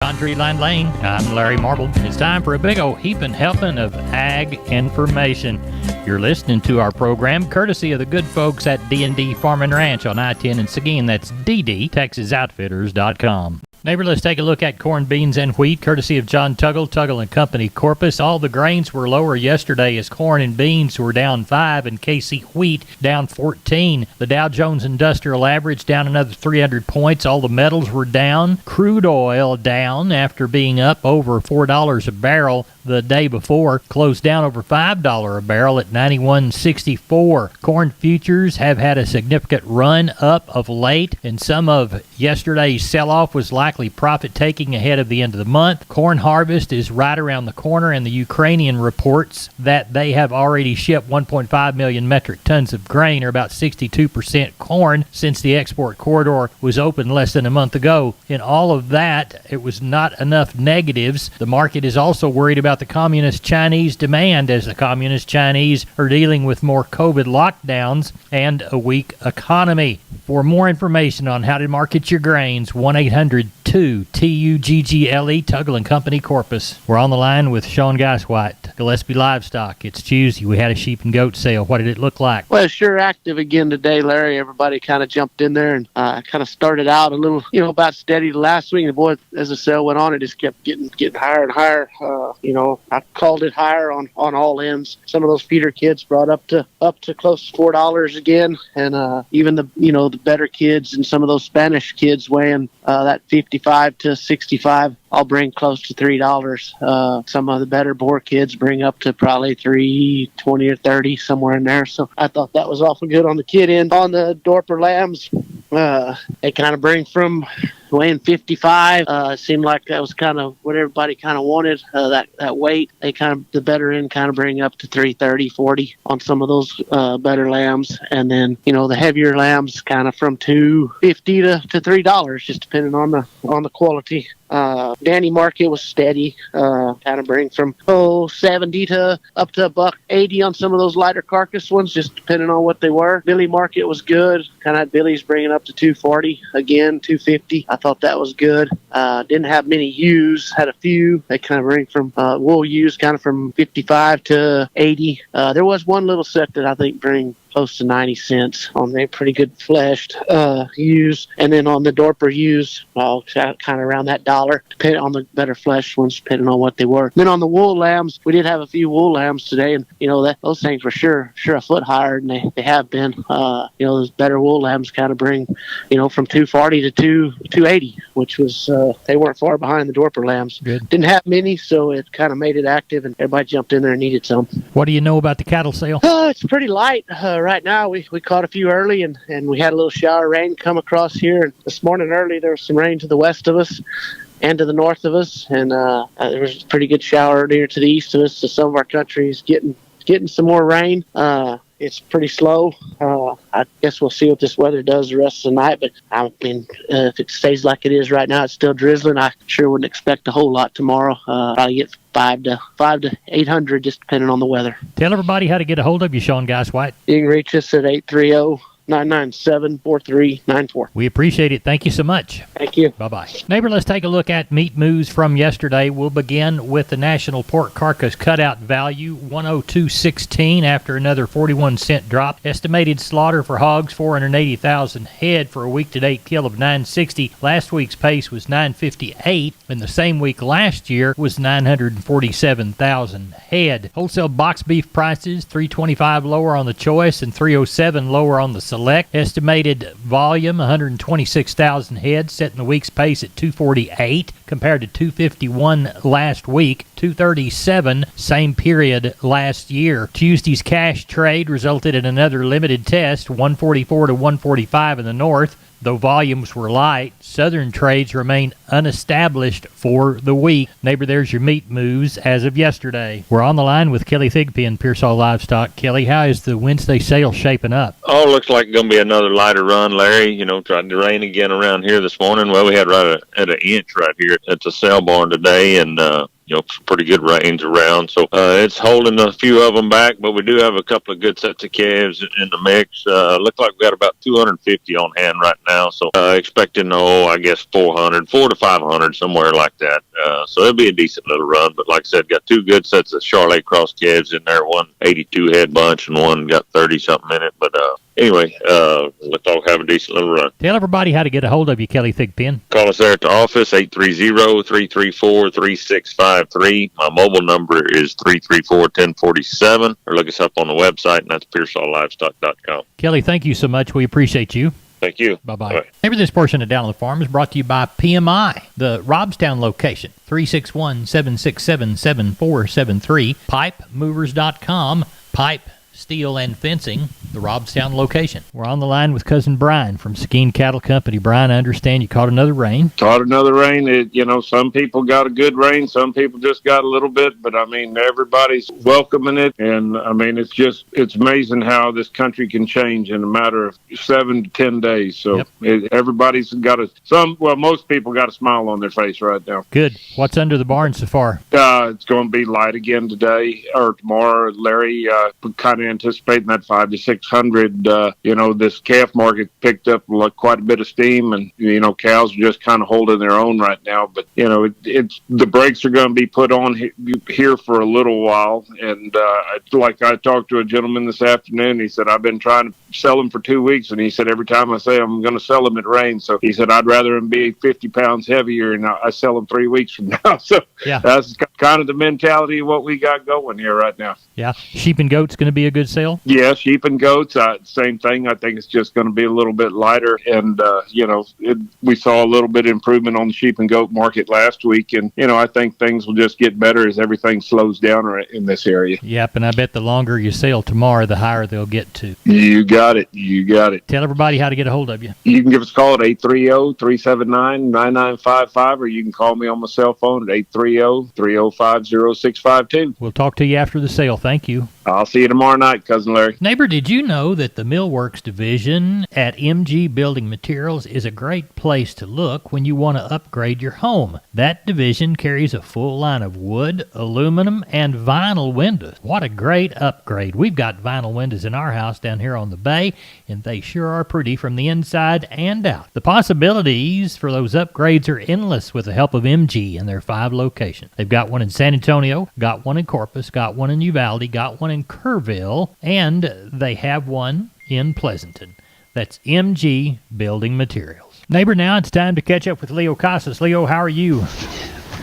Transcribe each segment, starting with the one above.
Laundry Line Lane. I'm Larry Marble. It's time for a big old heaping helping of ag information. You're listening to our program courtesy of the good folks at D&D Farm and Ranch on I-10 in Seguin. That's ddtexasoutfitters.com. Neighbor, let's take a look at corn, beans, and wheat, courtesy of John Tuggle and Company, Corpus. All the grains were lower yesterday as corn and beans were down 5 and KC wheat down 14. The Dow Jones Industrial Average down another 300 points. All the metals were down. Crude oil down after being up over $4 a barrel the day before, closed down over $5 a barrel at 91.64. Corn futures have had a significant run up of late, and some of yesterday's sell-off was likely profit-taking ahead of the end of the month. Corn harvest is right around the corner, and the Ukrainian reports that they have already shipped 1.5 million metric tons of grain, or about 62% corn, since the export corridor was open less than a month ago. In all of that, it was not enough negatives. The market is also worried about the Communist Chinese demand, as the Communist Chinese are dealing with more COVID lockdowns and a weak economy. For more information on how to market your grains, 1-800-2-TUGGLE, Tuggle and Company, Corpus. We're on the line with Sean Geiswhite, Gillespie Livestock. It's Tuesday. We had a sheep and goat sale. What did it look like? Well, it's sure active again today, Larry. Everybody kind of jumped in there and kind of started out a little, about steady last week. And boy, as the sale went on, it just kept getting higher and higher. I called it higher on all ends. Some of those feeder kids brought up to close to $4 again, and even the better kids and some of those Spanish kids weighing that 55 to 65. I'll bring close to $3. Some of the better boar kids bring up to probably $3.20 or $3.30, somewhere in there. So I thought that was awful good on the kid end. On the Dorper lambs, they kind of bring from weighing 55. It seemed like that was kind of what everybody kind of wanted, that weight. They the better end kind of bring up to 330, 40 on some of those better lambs. And then, the heavier lambs kind of from $2.50 to $3, just depending on the quality. Danny market was steady, kind of bring from 70 to up to $1.80 on some of those lighter carcass ones, just depending on what they were. Billy market was good, kind of had Billy's bringing up to $2.40 again, $2.50. I thought that was good. Didn't have many ewes, had a few. They kind of bring from wool ewes kind of from 55 to 80. There was one little set that I think bring close to 90 cents on the pretty good fleshed ewes. And then on the Dorper ewes, kind of around that $1, depending on the better fleshed ones, depending on what they were. Then on the wool lambs, we did have a few wool lambs today, and those things were sure a foot higher than they have been. Those better wool lambs kind of bring from $2.40 to $2.80, which was they weren't far behind the Dorper lambs. Good. Didn't have many, so it kind of made it active, and everybody jumped in there and needed some. What do you know about the cattle sale? It's pretty light right now. We caught a few early, and we had a little shower rain come across here. And this morning early, there was some rain to the west of us and to the north of us, and there was a pretty good shower near to the east of us. So some of our country is getting some more rain. It's pretty slow. I guess we'll see what this weather does the rest of the night. But if it stays like it is right now, it's still drizzling. I sure wouldn't expect a whole lot tomorrow. Probably get 500 to 800, just depending on the weather. Tell everybody how to get a hold of you, Sean Geiswhite. You can reach us at 830-997-4394. We appreciate it. Thank you so much. Thank you. Bye-bye. Neighbor, let's take a look at meat moves from yesterday. We'll begin with the national pork carcass cutout value, 102.16 after another 41-cent drop. Estimated slaughter for hogs, 480,000 head for a week-to-date kill of 960. Last week's pace was 958, and the same week last year was 947,000 head. Wholesale box beef prices, $325 lower on the choice and $307 lower on the select. Estimated volume 126,000 head, setting the week's pace at 248 compared to 251 last week, 237 same period last year. Tuesday's cash trade resulted in another limited test, 144 to 145 in the north. Though volumes were light, southern trades remain unestablished for the week. Neighbor, there's your meat moves as of yesterday. We're on the line with Kelly Thigpen, Pearsall Livestock. Kelly, how is the Wednesday sale shaping up? Oh, looks like it's going to be another lighter run, Larry. Tried to rain again around here this morning. Well, we had right at an inch right here at the sale barn today, and some pretty good rains around. So it's holding a few of them back, but we do have a couple of good sets of calves in the mix. Look like we got about 250 on hand right now. So expecting, I guess 4 to 500, somewhere like that. So it'll be a decent little run. But like I said, got 2 good sets of Charolais Cross calves in there. One 82 head bunch and one got 30 something in it. But anyway, let's all have a decent little run. Tell everybody how to get a hold of you, Kelly Thigpen. Call us there at the office, 830-334-3653. My mobile number is 334-1047. Or look us up on the website, and that's PearsallLivestock.com. Kelly, thank you so much. We appreciate you. Thank you. Bye-bye. Bye. Maybe this portion of Down on the Farm is brought to you by PMI, the Robstown location, 361-767-7473, pipemovers.com, pipe, steel, and fencing, the Robstown location. We're on the line with Cousin Brian from Seguin Cattle Company. Brian, I understand you caught another rain. Caught another rain. Some people got a good rain, some people just got a little bit, but everybody's welcoming it. And it's amazing how this country can change in a matter of 7 to 10 days. So everybody's got most people got a smile on their face right now. Good. What's under the barn so far? It's going to be light again today or tomorrow. Larry, kind of anticipating that 500 to 600. This calf market picked up quite a bit of steam, and cows are just kind of holding their own right now. But it's the brakes are going to be put on here for a little while. And I talked to a gentleman this afternoon. He said, I've been trying to sell them for 2 weeks, and he said every time I say I'm going to sell them, it rains. So he said I'd rather them be 50 pounds heavier, and I sell them 3 weeks from now. So that's kind of the mentality of what we got going here right now. Yeah, sheep and goats going to be a good sale? Yeah, sheep and goats, same thing. I think it's just going to be a little bit lighter. And, we saw a little bit of improvement on the sheep and goat market last week. And, I think things will just get better as everything slows down in this area. Yep, and I bet the longer you sell tomorrow, the higher they'll get to. You got it. Tell everybody how to get a hold of you. You can give us a call at 830-379-9955, or you can call me on my cell phone at 830-305-0652. We'll talk to you after the sale. Thank you. I'll see you tomorrow night, Cousin Larry. Neighbor, did you know that the Millworks division at MG Building Materials is a great place to look when you want to upgrade your home? That division carries a full line of wood, aluminum, and vinyl windows. What a great upgrade. We've got vinyl windows in our house down here on the bay, and they sure are pretty from the inside and out. The possibilities for those upgrades are endless with the help of MG and their 5 locations. They've got one in San Antonio, got one in Corpus, got one in Uvalde, got one in Kerrville, and they have one in Pleasanton. That's MG Building Materials. Neighbor, now it's time to catch up with Leo Casas. Leo, how are you?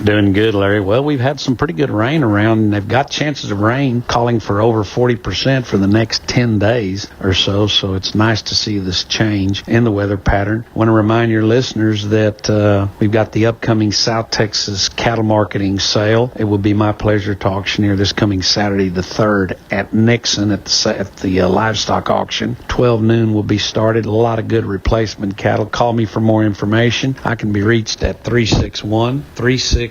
Doing good, Larry. Well, we've had some pretty good rain around, and they've got chances of rain calling for over 40% for the next 10 days or so, so it's nice to see this change in the weather pattern. I want to remind your listeners that we've got the upcoming South Texas Cattle Marketing Sale. It will be my pleasure to auctioneer this coming Saturday the 3rd at Nixon at the livestock auction. 12 noon will be started. A lot of good replacement cattle. Call me for more information. I can be reached at 361-362-5863.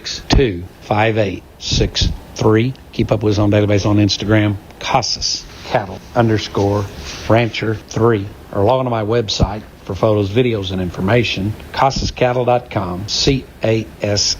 Keep up with us on database on Instagram, Casas Cattle _Rancher 3, or log on to my website for photos, videos, and information, CasasCattle.com, CASAS,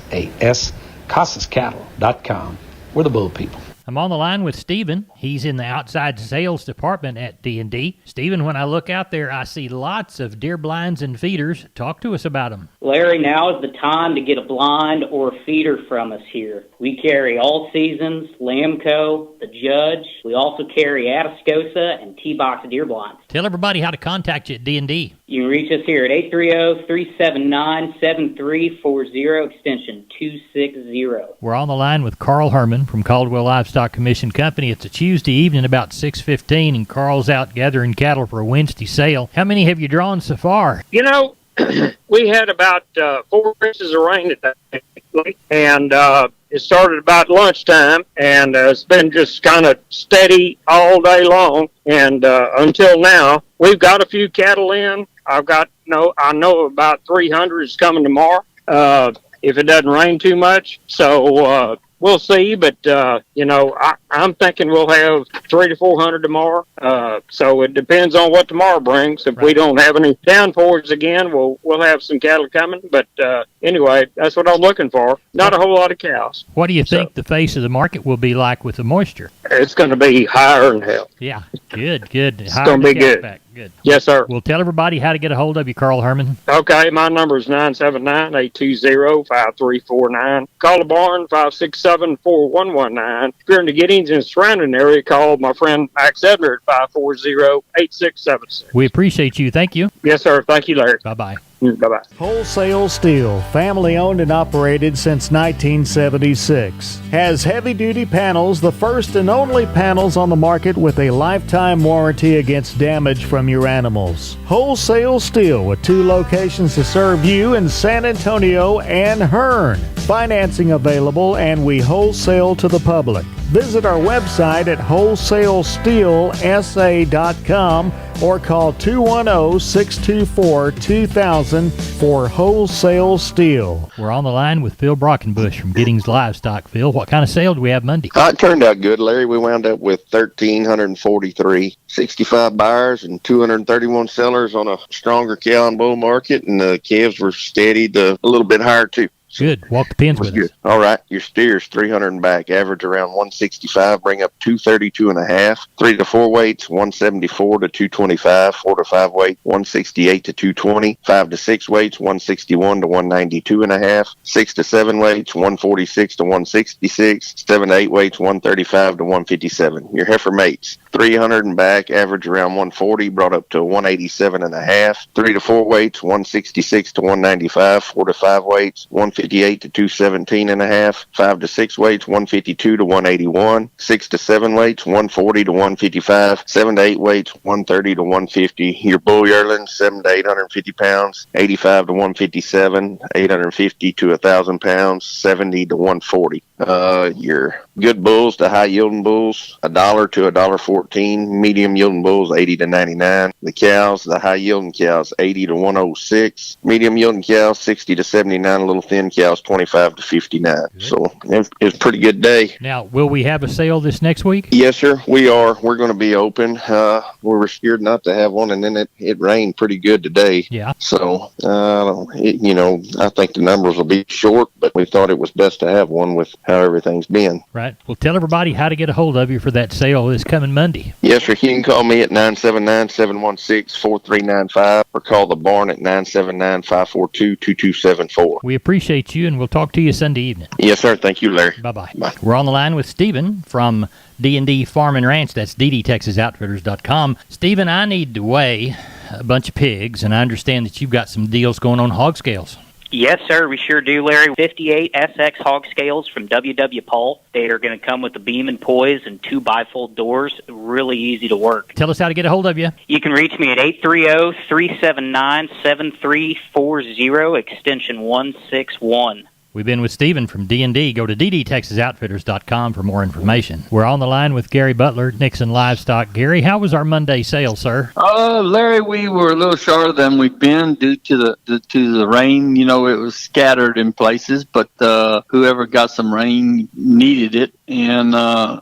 CasasCattle.com. We're the bull people. I'm on the line with Stephen. He's in the outside sales department at D&D. Stephen, when I look out there, I see lots of deer blinds and feeders. Talk to us about them. Larry, now is the time to get a blind or a feeder from us here. We carry All Seasons, Lamco, The Judge. We also carry Atascosa and T-Box deer blinds. Tell everybody how to contact you at D&D. You can reach us here at 830-379-7340, extension 260. We're on the line with Carl Herman from Caldwell Livestock Commission Company. It's a Tuesday evening about 6:15, and Carl's out gathering cattle for a Wednesday sale. How many have you drawn so far? We had about 4 inches of rain today, and it started about lunchtime, and it's been just kind of steady all day long, and until now. We've got a few cattle in. I know about 300 is coming tomorrow, if it doesn't rain too much. So we'll see, but I'm thinking we'll have 300 to 400 tomorrow. So it depends on what tomorrow brings. If we don't have any downpours again, we'll have some cattle coming. But anyway, that's what I'm looking for. Not a whole lot of cows. What do you think the face of the market will be like with the moisture? It's going to be higher than hell. Yeah, good. It's going to be good. Good. Yes, sir. Well, tell everybody how to get a hold of you, Carl Herman. Okay, my number is 979-820-5349. Call the barn, 567-4119. If you're in the Giddings and surrounding area, call my friend Max Edler at 540-8676. We appreciate you. Thank you. Yes, sir. Thank you, Larry. Bye-bye. Bye-bye. Wholesale Steel, family owned and operated since 1976. Has heavy-duty panels, the first and only panels on the market with a lifetime warranty against damage from your animals. Wholesale Steel with 2 locations to serve you in San Antonio and Hearn. Financing available, and we wholesale to the public. Visit our website at wholesalesteelsa.com or call 210-624-2000 for Wholesale Steel. We're on the line with Phil Brockenbush from Giddings Livestock. Phil, what kind of sale do we have Monday? It turned out good, Larry. We wound up with 1,343, 65 buyers and 231 sellers on a stronger cow and bull market, and the calves were steadied a little bit higher too. Good. Walk the pins with good. us. All right. Your steers, 300 and back, average around 165, bring up 232 and a half. 3 to 4 weights, 174 to 225. 4 to 5 weight, 168 to 220. 5 to 6 weights, 161 to 192 and a half. 6 to 7 weights, 146 to 166. 7 to 8 weights, 135 to 157. Your heifer mates, 300 and back, average around 140, brought up to 187 and a half. 3 to 4 weights, 166 to 195. 4 to 5 weights, 158 to 217 and a half. 5 to 6 weights, 152 to 181. 6 to 7 weights, 140 to 155. 7 to 8 weights, 130 to 150. Your bull yearlings, 7 to 850 pounds, 85 to 157. 850 to 1,000 pounds, 70 to 140. Your good bulls to high yielding bulls, $1 to $1.14. Medium yielding bulls, 80 to 99. The cows, the high yielding cows, 80 to 106. Medium yielding cows, 60 to 79. A little thin cows, 25 to 59. Good. So it's a pretty good day. Now, will we have a sale this next week? Yes, sir. We are. We're going to be open. We were scared not to have one, and then it rained pretty good today. Yeah. So, I think the numbers will be short, but we thought it was best to have one with how everything's been. Right. Well, tell everybody how to get a hold of you for that sale this coming Monday. Yes, sir. You can call me at 979-716-4395 or call the barn at 979-542-2274. We appreciate you, and we'll talk to you Sunday evening. Yes, sir. Thank you, Larry. Bye-bye. Bye. We're on the line with Stephen from D&D Farm and Ranch. That's ddtexasoutfitters.com. Stephen, I need to weigh a bunch of pigs, and I understand that you've got some deals going on hog scales. Yes, sir, we sure do, Larry. 58 SX hog scales from W.W. Paul. They are going to come with the beam and poise and 2 bifold doors. Really easy to work. Tell us how to get a hold of you. You can reach me at 830-379-7340, extension 161. We've been with Stephen from D&D. Go to ddtexasoutfitters.com for more information. We're on the line with Gary Butler, Nixon Livestock. Gary, how was our Monday sale, sir? Larry, we were a little shorter than we've been due to the rain. You know, it was scattered in places, but whoever got some rain needed it. And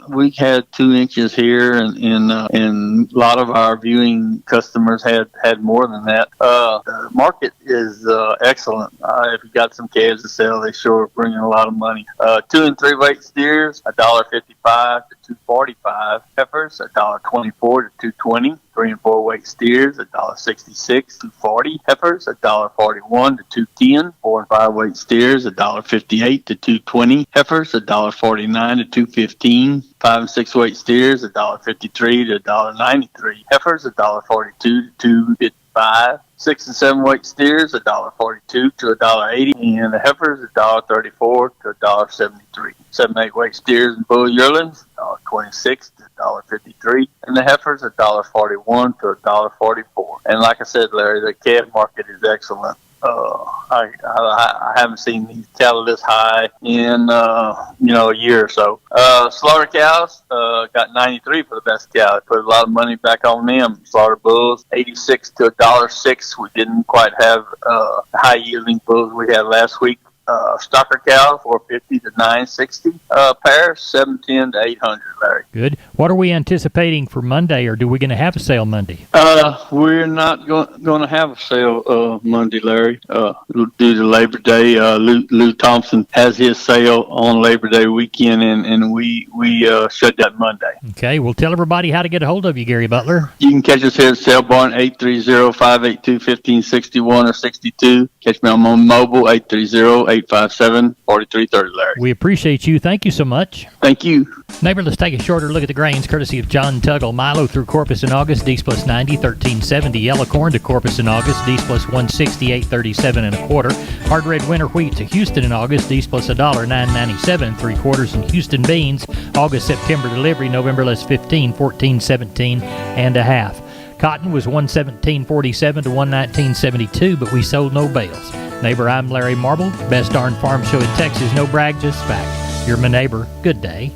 we had 2 inches here, and a lot of our viewing customers had more than that. The market is excellent. If you got some calves to sell, they sure bringing a lot of money. 2 and 3 weight steers, $1.55 to $2.45. Heifers, $1.24 to $2.20. 3 and 4 weight steers, $1.66 to $2.40. Heifers, $1.41 to $2.10. 4 and 5 weight steers, $1.58 to $2.20. Heifers, $1.49 to $2.15. 5 and 6 weight steers, $1.53 to $1.93. Heifers, $1.42 to $2.55. 6 and 7 weight steers, $1.42 to $1.80, and the heifers, $1.34 to $1.73. 7 and 8 weight steers and bull yearlings, $1.26 to $1.53, and the heifers, $1.41 to $1.44. And like I said, Larry, the calf market is excellent. I haven't seen these cattle this high in a year or so. Slaughter cows got 93 for the best cow. Put a lot of money back on them. Slaughter bulls 86 to $1.06. We didn't quite have high yielding bulls we had last week. stocker cows, 450 to 960. Pairs, 710 to 800, Larry. Good. What are we anticipating for Monday, or do we going to have a sale Monday? We're not going to have a sale Monday, Larry, due to Labor Day. Lou Thompson has his sale on Labor Day weekend, and we shut that Monday. Okay. Well, tell everybody how to get a hold of you, Gary Butler. You can catch us here at Sale Barn, 830-582-1561 or 62. Catch me on my mobile, 830-857-4330, Larry. We appreciate you. Thank you so much. Thank you. Neighbor, let's take a shorter look at the grains, courtesy of John Tuggle. Milo through Corpus in August, D's plus 90, 1370. Yellow corn to Corpus in August, D's plus 160, 837 and a quarter. Hard red winter wheat to Houston in August, D's plus $1, 997 and 3/4. And Houston beans, August, September delivery, November less 15, 1417 and a half. Cotton was 117.47 to 119.72, but we sold no bales. Neighbor, I'm Larry Marble. Best darn farm show in Texas. No brag, just fact. You're my neighbor. Good day.